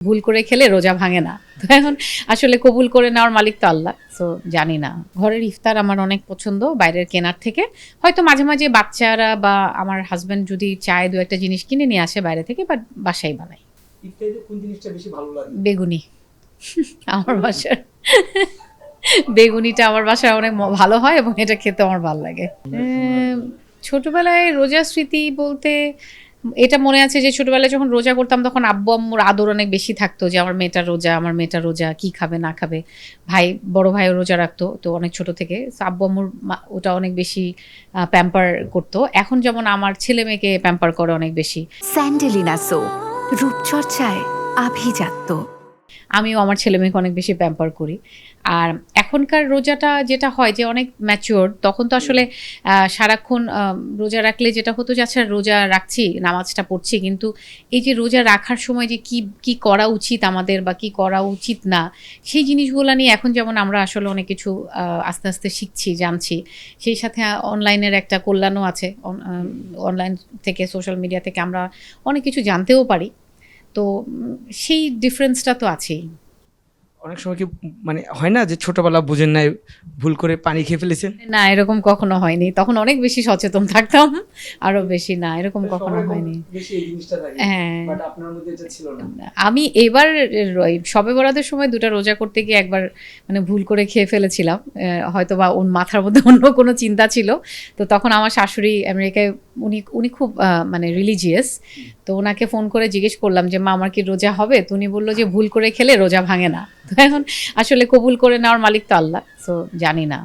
ভুল করে খেলে রোজা ভাঙে না। তো এখন আসলে কবুল করে নেওয়ার মালিক তো আল্লাহ। সো জানি না। ঘরের ইফতার আমার অনেক পছন্দ বাইরের কেনার থেকে। হয়তো মাঝে, মাঝে বাচ্চারা বা আমার হাসব্যান্ড যদি চায় ২ একটা জিনিস কিনে নিয়ে আসে বাইরে থেকে, বাট বাসায় বানাই। ইফতারিতে কোন জিনিসটা বেশি ভালো লাগে? বেগুনি। আমার বাসার বেগুনিটা আমার বাসায় অনেক ভালো হয় এবং এটা খেতে আমার ভালো লাগে। ছোটবেলায় রোজার স্মৃতি বলতে এটা মনে আছে যে ছোটবেলায় যখন রোজা করতাম তখন আব্বু আম্মুর আদর অনেক বেশি থাকতো যে আমার মেয়েটা রোজা, আমার মেয়েটা রোজা, কি খাবে না খাবে। বড় ভাইও রোজা রাখতো তো অনেক ছোট থেকে। সো আব্বু আম্মুর ওটা অনেক বেশি প্যাম্পার করতো। এখন যেমন আমার ছেলে মেয়েকে প্যাম্পার করে অনেক বেশি। স্যান্ডেলিনা সো রূপচর্চায় আভিজাত্য। আমিও আমার ছেলেমেয়েকে অনেক বেশি প্যাম্পার করি। আর এখনকার রোজাটা যেটা হয় যে অনেক ম্যাচিওর, তখন তো আসলে সারাক্ষণ রোজা রাখলে যেটা হতো যে আচ্ছা রোজা রাখছি, নামাজটা পড়ছি, কিন্তু এই যে রোজা রাখার সময় যে কি করা উচিত আমাদের বা কি করা উচিত না, সেই জিনিসগুলো নিয়ে এখন যেমন আমরা আসলে অনেক কিছু আস্তে আস্তে শিখছি, জানছি। সেই সাথে অনলাইনের একটা কল্যাণও আছে। অনলাইন থেকে, সোশ্যাল মিডিয়া থেকে আমরা অনেক কিছু জানতেও পারি। তো সেই ডিফারেন্সটা তো আছেই। অনেক সময় কি মানে হয় না যে ছোটবেলা বুঝেন নাই, ভুল করে পানি খেয়ে ফেলেছেন? না, এরকম কখনো হয়নি। তখন অনেক বেশি সচেতন থাকতাম। আরো বেশি না, এরকম কখনো হয়নি। বেশি এই জিনিসটা থাকে, হ্যাঁ। বাট আপনার মধ্যে এটা ছিল না। আমি এবার শবে বরাতের সময় ২টা রোজা করতে গিয়ে একবার মানে ভুল করে খেয়ে ফেলেছিলাম। হয়তোবা ওর মাথার মধ্যে অন্য কোনো চিন্তা ছিল। তো তখন আমার শাশুড়ি আমেরিকায়, উনি খুব মানে রিলিজিয়াস। তো ওনাকে ফোন করে জিজ্ঞেস করলাম যে মা আমার কি রোজা হবে? তো উনি বলল যে ভুল করে খেলে রোজা ভাঙে না। তো এখন আসলে কবুল করে নেওয়ার মালিক তো আল্লাহ। সো জানি না।